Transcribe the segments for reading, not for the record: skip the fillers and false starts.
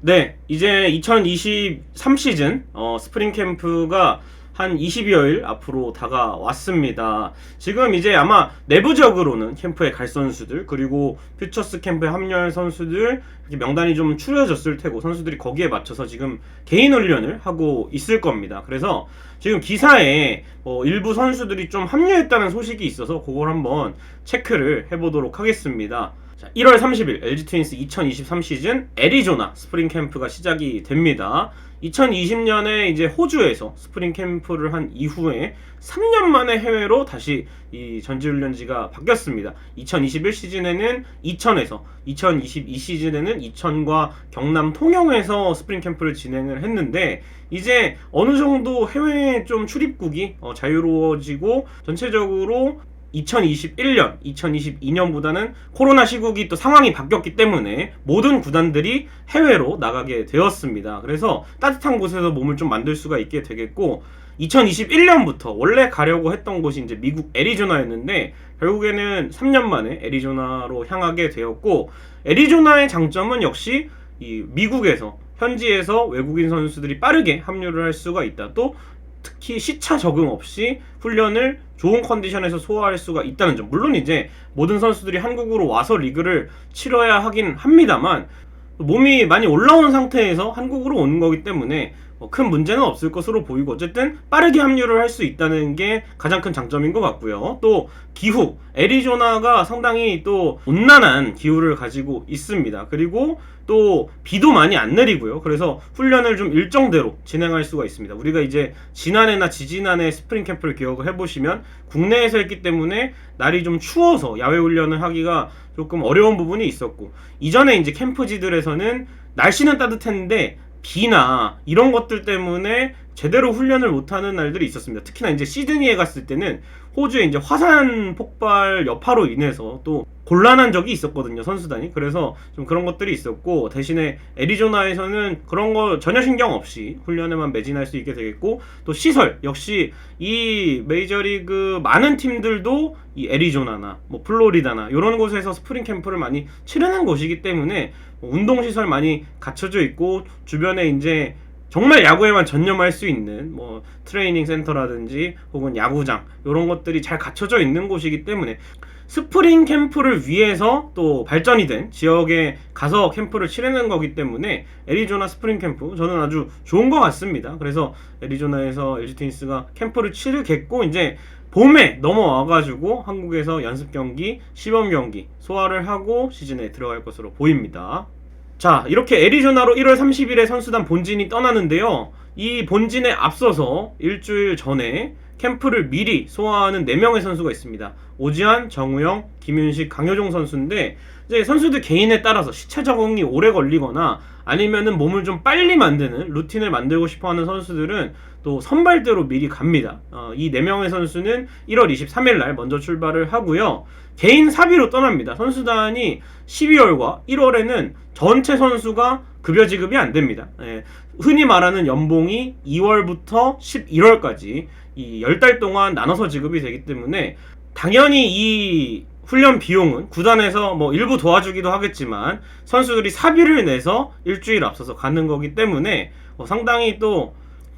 네, 이제 2023 시즌 스프링 캠프가 한 20여일 앞으로 다가왔습니다. 지금 이제 아마 내부적으로는 캠프에 갈 선수들, 그리고 퓨처스 캠프에 합류할 선수들 이렇게 명단이 좀 추려졌을 테고, 선수들이 거기에 맞춰서 지금 개인 훈련을 하고 있을 겁니다. 그래서 지금 기사에 일부 선수들이 좀 합류했다는 소식이 있어서 그걸 한번 체크를 해보도록 하겠습니다. 자, 1월 30일 LG 트윈스 2023 시즌 애리조나 스프링 캠프가 시작이 됩니다. 2020년에 이제 호주에서 스프링 캠프를 한 이후에 3년 만에 해외로 다시 이 전지훈련지가 바뀌었습니다. 2021 시즌에는 이천에서, 2022 시즌에는 이천과 경남 통영에서 스프링 캠프를 진행을 했는데, 이제 어느 정도 해외 좀 출입국이 자유로워지고 전체적으로 2021년, 2022년보다는 코로나 시국이 또 상황이 바뀌었기 때문에 모든 구단들이 해외로 나가게 되었습니다. 그래서 따뜻한 곳에서 몸을 좀 만들 수가 있게 되겠고, 2021년부터 원래 가려고 했던 곳이 이제 미국 애리조나였는데 결국에는 3년 만에 애리조나로 향하게 되었고, 애리조나의 장점은 역시 이 미국에서 현지에서 외국인 선수들이 빠르게 합류를 할 수가 있다. 또 특히 시차 적응 없이 훈련을 좋은 컨디션에서 소화할 수가 있다는 점. 물론 이제 모든 선수들이 한국으로 와서 리그를 치러야 하긴 합니다만, 몸이 많이 올라온 상태에서 한국으로 오는 거기 때문에 큰 문제는 없을 것으로 보이고, 어쨌든 빠르게 합류를 할 수 있다는 게 가장 큰 장점인 것 같고요. 또 기후, 애리조나가 상당히 또 온난한 기후를 가지고 있습니다. 그리고 또 비도 많이 안 내리고요. 그래서 훈련을 좀 일정대로 진행할 수가 있습니다. 우리가 이제 지난해나 지지난해 스프링 캠프를 기억을 해보시면 국내에서 했기 때문에 날이 좀 추워서 야외 훈련을 하기가 조금 어려운 부분이 있었고, 이전에 이제 캠프지들에서는 날씨는 따뜻했는데 비나 이런 것들 때문에 제대로 훈련을 못하는 날들이 있었습니다. 특히나 이제 시드니에 갔을 때는 호주에 이제 화산 폭발 여파로 인해서 또 곤란한 적이 있었거든요, 선수단이. 그래서 좀 그런 것들이 있었고, 대신에 애리조나에서는 그런 거 전혀 신경 없이 훈련에만 매진할 수 있게 되겠고, 또 시설 역시 이 메이저리그 많은 팀들도 이 애리조나나 뭐 플로리다나 이런 곳에서 스프링 캠프를 많이 치르는 곳이기 때문에 운동시설 많이 갖춰져 있고, 주변에 이제 정말 야구에만 전념할 수 있는 뭐 트레이닝 센터라든지 혹은 야구장 이런 것들이 잘 갖춰져 있는 곳이기 때문에 스프링 캠프를 위해서 또 발전이 된 지역에 가서 캠프를 치르는 거기 때문에 애리조나 스프링 캠프 저는 아주 좋은 것 같습니다. 그래서 애리조나에서 LG 트윈스가 캠프를 치르겠고, 이제 봄에 넘어와가지고 한국에서 연습 경기, 시범 경기 소화를 하고 시즌에 들어갈 것으로 보입니다. 자, 이렇게 애리조나로 1월 30일에 선수단 본진이 떠나는데요. 이 본진에 앞서서 일주일 전에 캠프를 미리 소화하는 4명의 선수가 있습니다. 오지환, 정우영, 김윤식, 강효종 선수인데, 이제 선수들 개인에 따라서 시차 적응이 오래 걸리거나 아니면은 몸을 좀 빨리 만드는 루틴을 만들고 싶어하는 선수들은 또 선발대로 미리 갑니다. 이 4명의 선수는 1월 23일 날 먼저 출발을 하고요. 개인 사비로 떠납니다. 선수단이 12월과 1월에는 전체 선수가 급여 지급이 안 됩니다. 흔히 말하는 연봉이 2월부터 11월까지 이 10달 동안 나눠서 지급이 되기 때문에 당연히 이 훈련 비용은 구단에서 뭐 일부 도와주기도 하겠지만 선수들이 사비를 내서 일주일 앞서서 가는 거기 때문에 상당히 또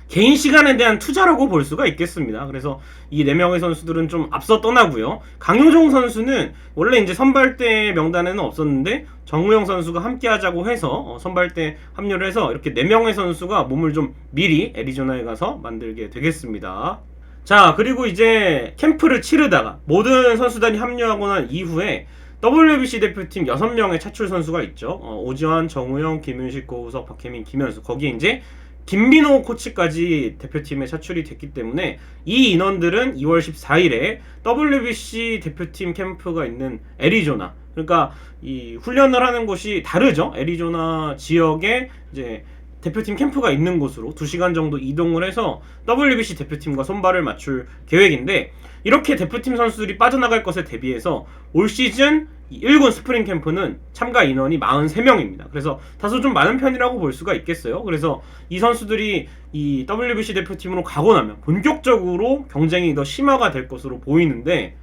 개인 시간에 대한 투자라고 볼 수가 있겠습니다. 그래서 이 4명의 선수들은 좀 앞서 떠나고요. 강효종 선수는 원래 이제 선발대 명단에는 없었는데 정우영 선수가 함께 하자고 해서 선발대 합류를 해서 이렇게 4명의 선수가 몸을 좀 미리 애리조나에 가서 만들게 되겠습니다. 자, 그리고 이제 캠프를 치르다가 모든 선수단이 합류하고 난 이후에 WBC 대표팀 6명의 차출 선수가 있죠. 오지환, 정우영, 김윤식, 고우석, 박혜민, 김현수. 거기에 이제 김민호 코치까지 대표팀에 차출이 됐기 때문에 이 인원들은 2월 14일에 WBC 대표팀 캠프가 있는 애리조나, 그러니까 이 훈련을 하는 곳이 다르죠. 애리조나 지역에 이제 대표팀 캠프가 있는 곳으로 2시간 정도 이동을 해서 WBC 대표팀과 손발을 맞출 계획인데, 이렇게 대표팀 선수들이 빠져나갈 것에 대비해서 올 시즌 1군 스프링 캠프는 참가 인원이 43명입니다. 그래서 다소 좀 많은 편이라고 볼 수가 있겠어요. 그래서 이 선수들이 이 WBC 대표팀으로 가고 나면 본격적으로 경쟁이 더 심화가 될 것으로 보이는데,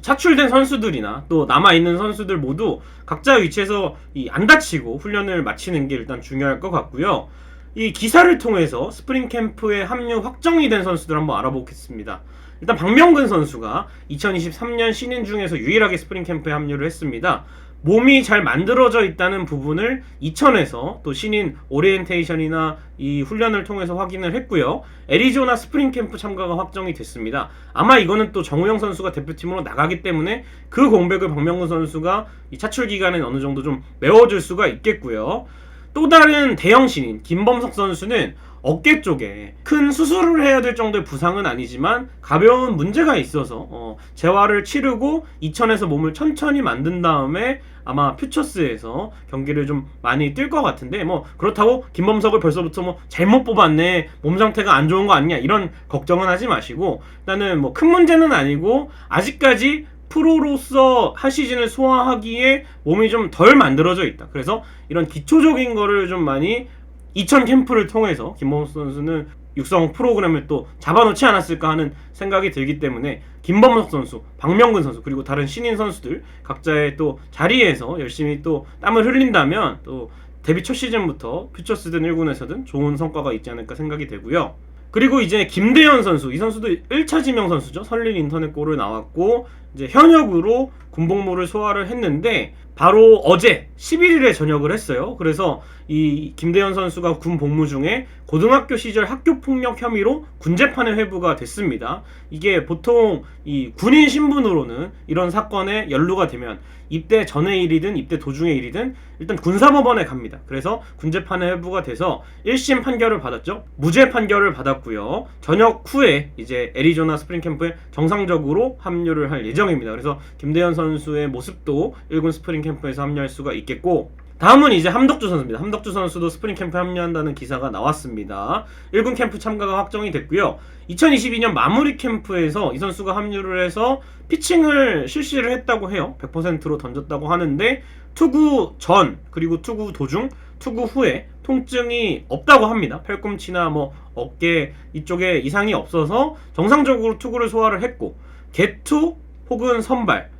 차출된 선수들이나 또 남아있는 선수들 모두 각자 위치에서 안 다치고 훈련을 마치는 게 일단 중요할 것 같고요. 이 기사를 통해서 스프링 캠프에 합류 확정이 된 선수들 한번 알아보겠습니다. 일단 박명근 선수가 2023년 신인 중에서 유일하게 스프링 캠프에 합류를 했습니다. 몸이 잘 만들어져 있다는 부분을 이천에서 또 신인 오리엔테이션이나 이 훈련을 통해서 확인을 했고요. 애리조나 스프링 캠프 참가가 확정이 됐습니다. 아마 이거는 또 정우영 선수가 대표팀으로 나가기 때문에 그 공백을 박명근 선수가 이 차출 기간에 어느 정도 좀 메워줄 수가 있겠고요. 또 다른 대형 신인 김범석 선수는 어깨 쪽에 큰 수술을 해야 될 정도의 부상은 아니지만 가벼운 문제가 있어서 재활을 치르고 이천에서 몸을 천천히 만든 다음에 아마 퓨처스에서 경기를 좀 많이 뛸 것 같은데, 뭐 그렇다고 김범석을 벌써부터 뭐 잘못 뽑았네, 몸 상태가 안 좋은 거 아니냐 이런 걱정은 하지 마시고, 일단은 뭐 큰 문제는 아니고 아직까지 프로로서 한 시즌을 소화하기에 몸이 좀 덜 만들어져 있다. 그래서 이런 기초적인 거를 좀 많이 이천 캠프를 통해서 김범석 선수는 육성 프로그램을 또 잡아놓지 않았을까 하는 생각이 들기 때문에 김범석 선수, 박명근 선수 그리고 다른 신인 선수들 각자의 또 자리에서 열심히 또 땀을 흘린다면 또 데뷔 첫 시즌부터 퓨처스든 1군에서든 좋은 성과가 있지 않을까 생각이 되고요. 그리고 이제 김대현 선수, 이 선수도 1차 지명 선수죠. 설린 인터넷골을 나왔고 이제 현역으로 군복무를 소화를 했는데 바로 어제 11일에 전역을 했어요. 그래서 이 김대현 선수가 군 복무 중에 고등학교 시절 학교폭력 혐의로 군재판에 회부가 됐습니다. 이게 보통 이 군인 신분으로는 이런 사건에 연루가 되면 입대 전의 일이든 입대 도중의 일이든 일단 군사법원에 갑니다. 그래서 군재판에 회부가 돼서 1심 판결을 받았죠. 무죄 판결을 받았고요. 전역 후에 이제 애리조나 스프링 캠프에 정상적으로 합류를 할 예정입니다. 그래서 김대현 선수의 모습도 1군 스프링 캠프에서 합류할 수가 있겠고, 다음은 이제 함덕주 선수입니다. 함덕주 선수도 스프링 캠프에 합류한다는 기사가 나왔습니다. 1군 캠프 참가가 확정이 됐고요. 2022년 마무리 캠프에서 이 선수가 합류를 해서 피칭을 실시를 했다고 해요. 100%로 던졌다고 하는데 투구 전 그리고 투구 도중, 투구 후에 통증이 없다고 합니다. 팔꿈치나 뭐 어깨 이쪽에 이상이 없어서 정상적으로 투구를 소화를 했고, 개투 혹은 선발,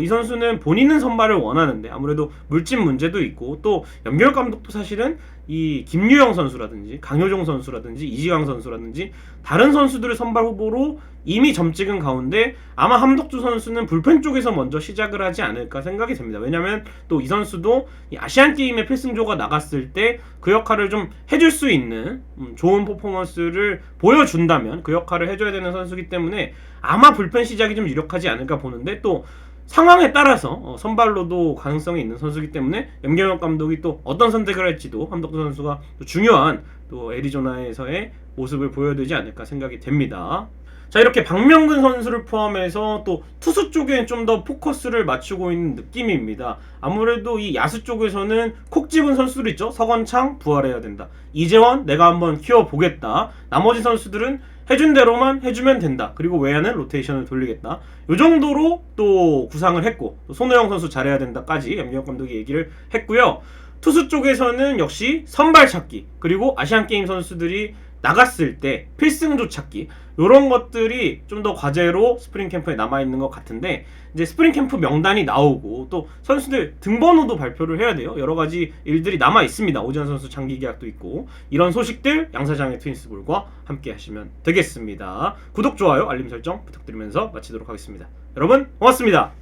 이 선수는 본인은 선발을 원하는데 아무래도 물집 문제도 있고 또 염기열 감독도 사실은 이 김유영 선수라든지 강효종 선수라든지 이지강 선수라든지 다른 선수들을 선발 후보로 이미 점 찍은 가운데 아마 함덕주 선수는 불펜 쪽에서 먼저 시작을 하지 않을까 생각이 됩니다. 왜냐면 또 이 선수도 이 아시안게임에 필승조가 나갔을 때 그 역할을 좀 해줄 수 있는 좋은 퍼포먼스를 보여준다면 그 역할을 해줘야 되는 선수이기 때문에 아마 불펜 시작이 좀 유력하지 않을까 보는데, 또 상황에 따라서 선발로도 가능성이 있는 선수이기 때문에 염경엽 감독이 또 어떤 선택을 할지도 함덕주 선수가 또 중요한 또 애리조나에서의 모습을 보여야 되지 않을까 생각이 됩니다. 자, 이렇게 박명근 선수를 포함해서 또 투수 쪽에 좀 더 포커스를 맞추고 있는 느낌입니다. 아무래도 이 야수 쪽에서는 콕 집은 선수들 있죠. 서건창 부활해야 된다. 이재원 내가 한번 키워보겠다. 나머지 선수들은 해준 대로만 해주면 된다. 그리고 외야는 로테이션을 돌리겠다. 이 정도로 또 구상을 했고, 또 손호영 선수 잘해야 된다까지 염기혁 감독이 얘기를 했고요. 투수 쪽에서는 역시 선발 찾기, 그리고 아시안게임 선수들이 나갔을 때 필승조 찾기, 이런 것들이 좀 더 과제로 스프링 캠프에 남아있는 것 같은데, 이제 스프링 캠프 명단이 나오고 또 선수들 등번호도 발표를 해야 돼요. 여러 가지 일들이 남아 있습니다. 오지환 선수 장기 계약도 있고, 이런 소식들 양사장의 트윈스볼과 함께 하시면 되겠습니다. 구독, 좋아요, 알림 설정 부탁드리면서 마치도록 하겠습니다. 여러분 고맙습니다.